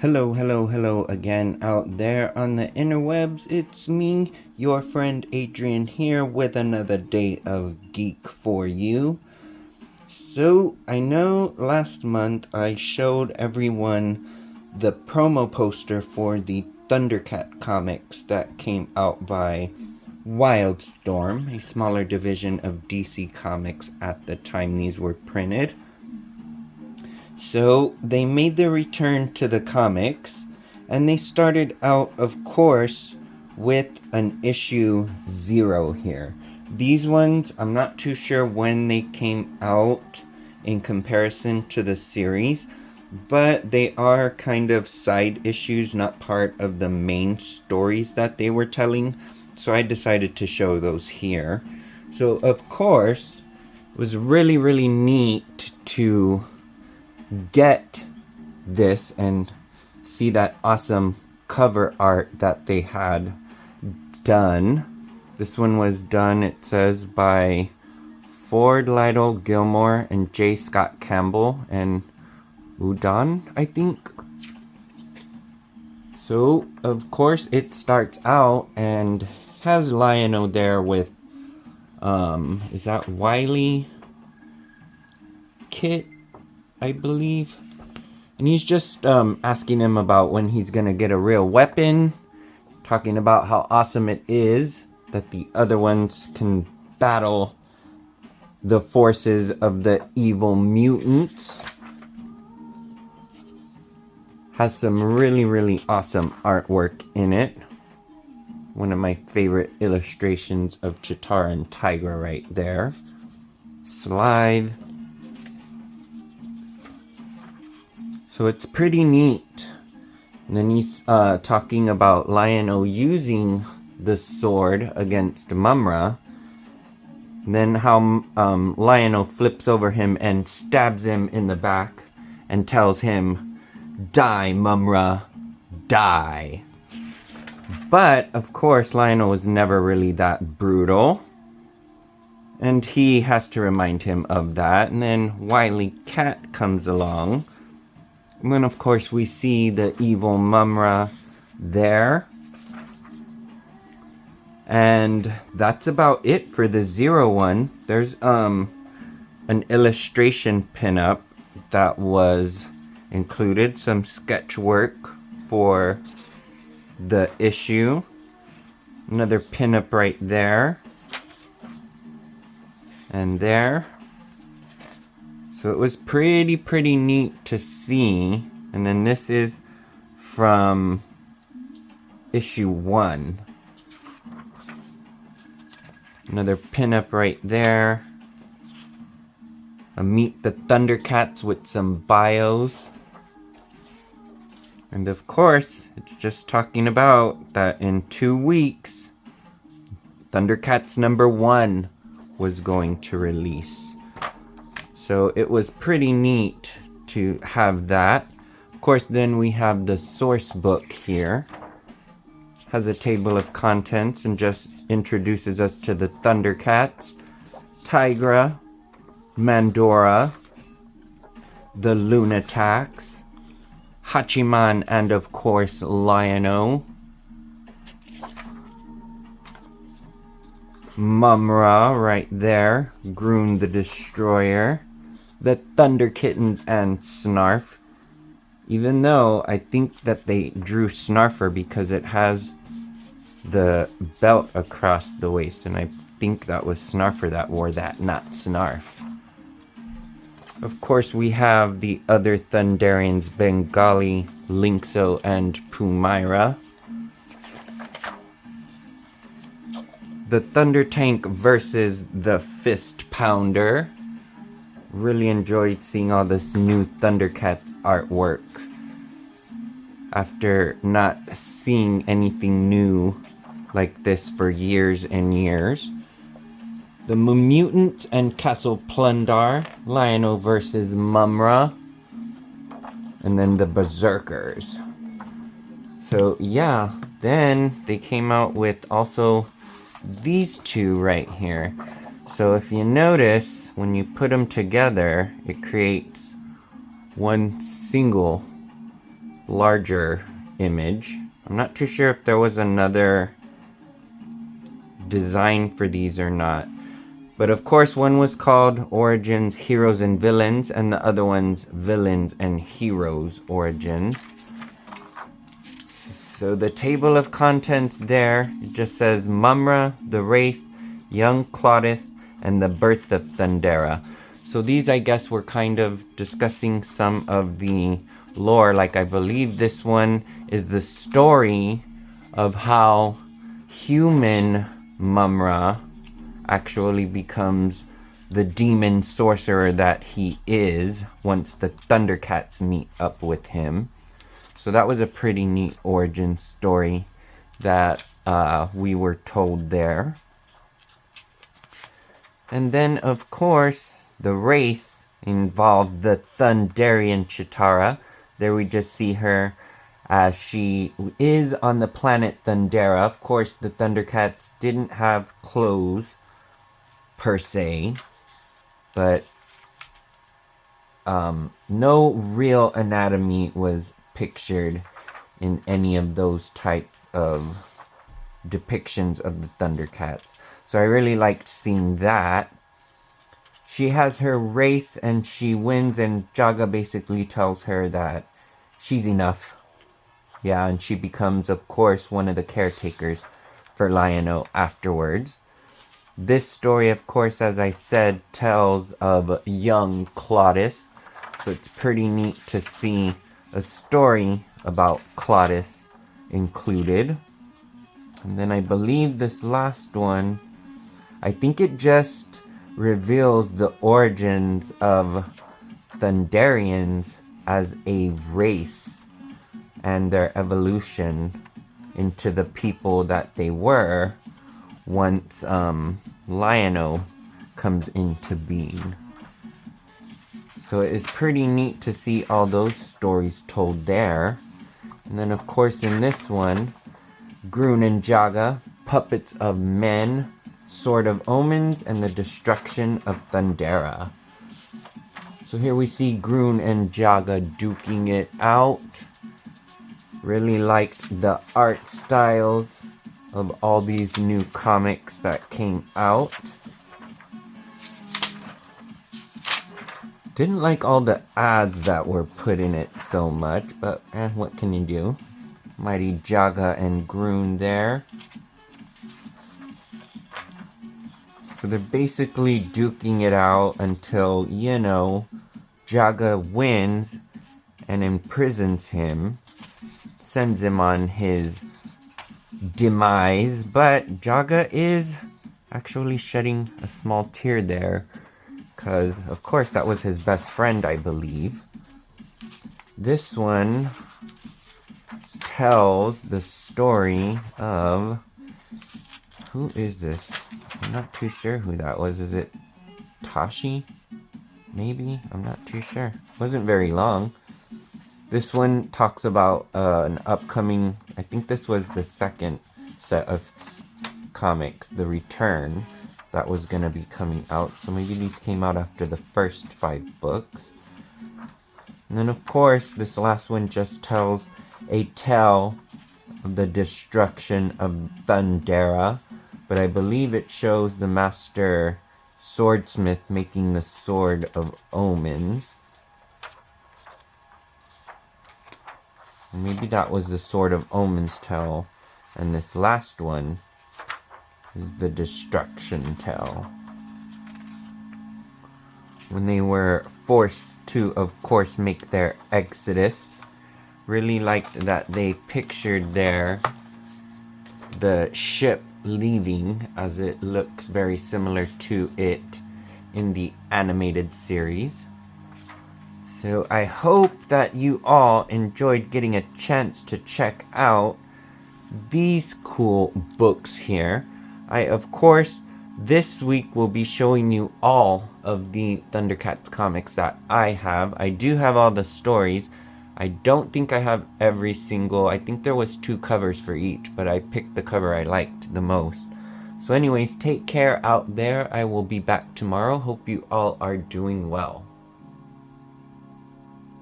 Hello, hello, hello again out there on the interwebs. It's me, your friend Adrian, here with another day of Geek for you. So, I know last month I showed everyone the promo poster for the Thundercat comics that came out by Wildstorm, a smaller division of DC Comics at the time these were printed. So they made their return to the comics, and they started out, of course, with an issue 0 here. These ones, I'm not too sure when they came out in comparison to the series, but they are kind of side issues, not part of the main stories that they were telling, so I decided to show those here. So, of course, it was really neat to get this and see that awesome cover art that they had done. This one was done, it says, by Ford Lytle Gilmore and J. Scott Campbell and Udon, I think. So, of course, it starts out and has Lion-O there with, is that Wiley? Kit, I believe. And he's just asking him about when he's gonna get a real weapon, talking about how awesome it is that the other ones can battle the forces of the evil mutants. Has some really awesome artwork in it. One of my favorite illustrations of Chitara and Tigra right there. Slide. So it's pretty neat. And then he's talking about Lion-O using the sword against Mumra. And then how Lion-O flips over him and stabs him in the back and tells him, "Die, Mumra, die." But, of course, Lion-O was never really that brutal. And he has to remind him of that. And then Wily Cat comes along. And then, of course, we see the evil Mumra there. And that's about it for the 0 one. There's an illustration pinup that was included. Some sketch work for the issue. Another pinup right there. And there. So it was pretty neat to see. And then this is from issue 1. Another pinup right there. A Meet the Thundercats with some bios. And of course, it's just talking about that in 2 weeks, Thundercats #1 was going to release. So it was pretty neat to have that. Of course, then we have the source book here. Has a table of contents and just introduces us to the Thundercats, Tigra, Mandora, the Lunatacs, Hachiman, and of course Lion-O, Mumra right there, Groon the Destroyer, the Thunder Kittens, and Snarf. Even though I think that they drew Snarfer because it has the belt across the waist, and I think that was Snarfer that wore that, not Snarf. Of course, we have the other Thunderians, Bengali, Lynxo, and Pumira. The Thunder Tank versus the Fist Pounder. Really enjoyed seeing all this new Thundercats artwork after not seeing anything new like this for years and years. The Mutant and Castle Plundar, Lion-O versus Mumra, and then the Berserkers. So yeah, then they came out with also these two right here. So if you notice, when you put them together, it creates one single larger image. I'm not too sure if there was another design for these or not. But of course, one was called Origins Heroes and Villains, and the other one's Villains and Heroes Origins. So the table of contents there, it just says Mumra, the Wraith, Young Claudius, and the Birth of Thundera. So these, I guess, were kind of discussing some of the lore. Like, I believe this one is the story of how human Mumra actually becomes the demon sorcerer that he is once the Thundercats meet up with him. So that was a pretty neat origin story that we were told there. And then, of course, the race involves the Thunderian Chitara. There we just see her as she is on the planet Thundera. Of course, the Thundercats didn't have clothes per se, but no real anatomy was pictured in any of those types of depictions of the Thundercats. So I really liked seeing that. She has her race and she wins, and Jaga basically tells her that she's enough. Yeah, and she becomes, of course, one of the caretakers for Lion-O afterwards. This story, of course, as I said, tells of young Claudius. So it's pretty neat to see a story about Claudius included. And then I believe this last one, I think it just reveals the origins of Thunderians as a race and their evolution into the people that they were once Lion-O comes into being. So it is pretty neat to see all those stories told there. And then, of course, in this one, Grun and Jaga, Puppets of Men, Sword of Omens, and the Destruction of Thundera. So here we see Grun and Jaga duking it out. Really liked the art styles of all these new comics that came out. Didn't like all the ads that were put in it so much, but what can you do? Mighty Jaga and Grun there. So they're basically duking it out until, you know, Jaga wins and imprisons him, sends him on his demise, but Jaga is actually shedding a small tear there, because, of course, that was his best friend, I believe. This one tells the story of... Who is this? I'm not too sure who that was. Is it Tashi? Maybe? I'm not too sure. Wasn't very long. This one talks about an upcoming... I think this was the second set of comics, The Return, that was going to be coming out. So maybe these came out after the first 5 books. And then, of course, this last one just tells a tale of the destruction of Thundera. But I believe it shows the master swordsmith making the Sword of Omens. Maybe that was the Sword of Omens tale. And this last one is the destruction tale. When they were forced to, of course, make their exodus. Really liked that they pictured there the ship leaving, as it looks very similar to it in the animated series. So I hope that you all enjoyed getting a chance to check out these cool books here. I, of course, this week will be showing you all of the Thundercats comics that I have. I do have all the stories. I don't think I have every single... I think there was 2 covers for each, but I picked the cover I liked the most. So anyways, take care out there. I will be back tomorrow. Hope you all are doing well.